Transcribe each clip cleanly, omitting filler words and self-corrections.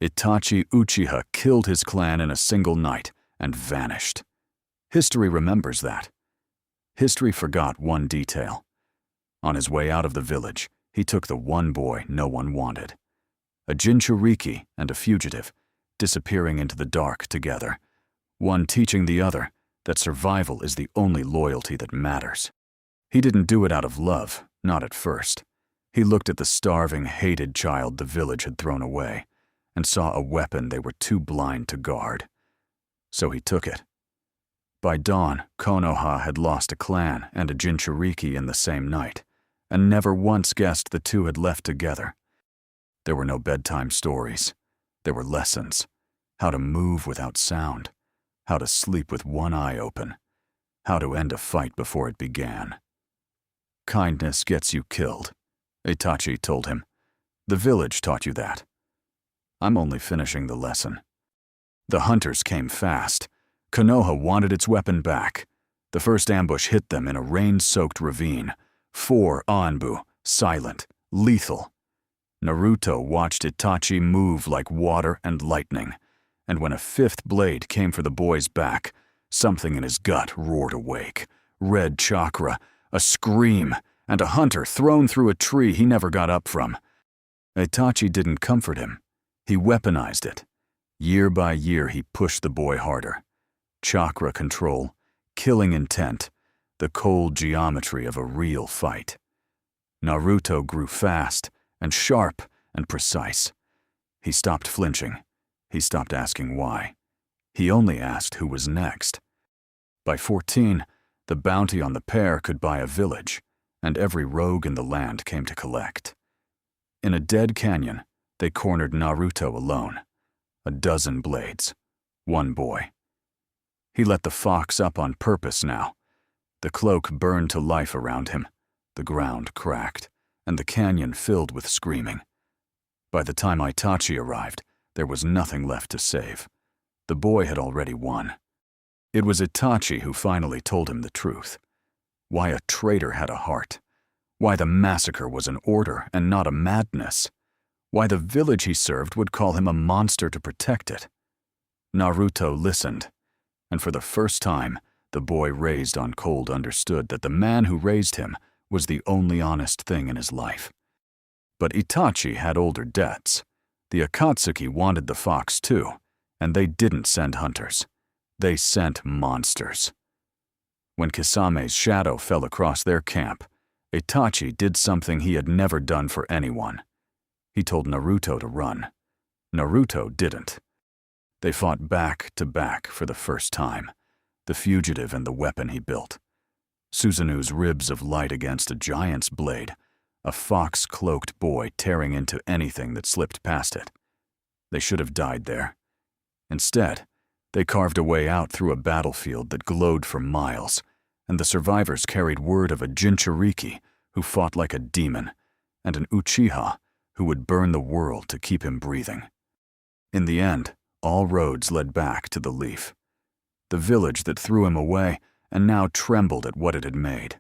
Itachi Uchiha killed his clan in a single night and vanished. History remembers that. History forgot one detail. On his way out of the village, he took the one boy no one wanted. A Jinchuriki and a fugitive, disappearing into the dark together, one teaching the other that survival is the only loyalty that matters. He didn't do it out of love, not at first. He looked at the starving, hated child the village had thrown away, and saw a weapon they were too blind to guard. So he took it. By dawn, Konoha had lost a clan and a Jinchuriki in the same night, and never once guessed the two had left together. There were no bedtime stories. There were lessons. How to move without sound. How to sleep with one eye open. How to end a fight before it began. Kindness gets you killed, Itachi told him. The village taught you that. I'm only finishing the lesson. The hunters came fast. Konoha wanted its weapon back. The first ambush hit them in a rain-soaked ravine. 4 Anbu, silent, lethal. Naruto watched Itachi move like water and lightning, and when a 5th blade came for the boy's back, something in his gut roared awake. Red chakra, a scream, and a hunter thrown through a tree he never got up from. Itachi didn't comfort him. He weaponized it. Year by year he pushed the boy harder. Chakra control, killing intent, the cold geometry of a real fight. Naruto grew fast and sharp and precise. He stopped flinching. He stopped asking why. He only asked who was next. By 14, the bounty on the pair could buy a village, and every rogue in the land came to collect. In a dead canyon, they cornered Naruto alone. A dozen blades. One boy. He let the fox up on purpose now. The cloak burned to life around him. The ground cracked, and the canyon filled with screaming. By the time Itachi arrived, there was nothing left to save. The boy had already won. It was Itachi who finally told him the truth. Why a traitor had a heart. Why the massacre was an order and not a madness. Why the village he served would call him a monster to protect it. Naruto listened, and for the first time, the boy raised on cold understood that the man who raised him was the only honest thing in his life. But Itachi had older debts. The Akatsuki wanted the fox too, and they didn't send hunters. They sent monsters. When Kisame's shadow fell across their camp, Itachi did something he had never done for anyone. He told Naruto to run. Naruto didn't. They fought back to back for the first time, the fugitive and the weapon he built. Susanu's ribs of light against a giant's blade, a fox-cloaked boy tearing into anything that slipped past it. They should have died there. Instead, they carved a way out through a battlefield that glowed for miles, and the survivors carried word of a Jinchuriki who fought like a demon, and an Uchiha who would burn the world to keep him breathing. In the end, all roads led back to the Leaf, the village that threw him away and now trembled at what it had made.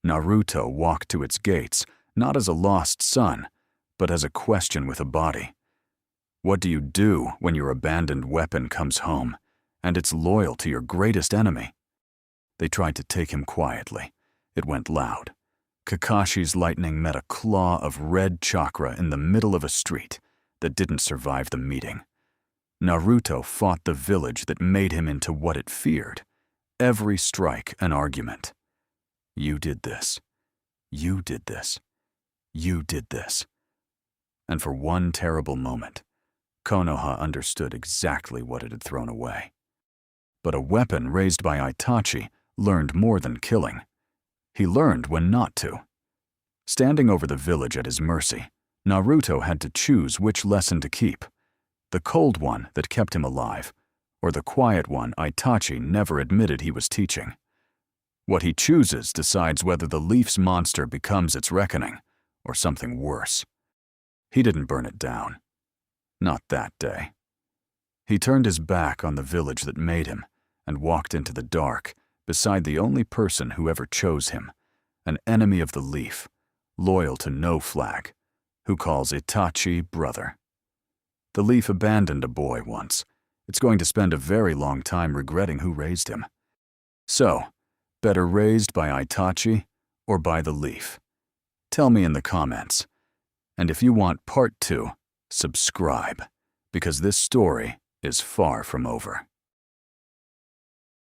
Naruto walked to its gates, not as a lost son, but as a question with a body. What do you do when your abandoned weapon comes home, and it's loyal to your greatest enemy? They tried to take him quietly. It went loud. Kakashi's lightning met a claw of red chakra in the middle of a street that didn't survive the meeting. Naruto fought the village that made him into what it feared. Every strike an argument. You did this. You did this. You did this. And for one terrible moment, Konoha understood exactly what it had thrown away. But a weapon raised by Itachi learned more than killing. He learned when not to. Standing over the village at his mercy, Naruto had to choose which lesson to keep. The cold one that kept him alive, or the quiet one Itachi never admitted he was teaching. What he chooses decides whether the Leaf's monster becomes its reckoning, or something worse. He didn't burn it down. Not that day. He turned his back on the village that made him and walked into the dark beside the only person who ever chose him, an enemy of the Leaf, loyal to no flag, who calls Itachi brother. The leaf abandoned a boy once. It's going to spend a very long time regretting who raised him. So, better raised by Itachi or by the leaf? Tell me in the comments. And if you want part 2, subscribe, because this story is far from over.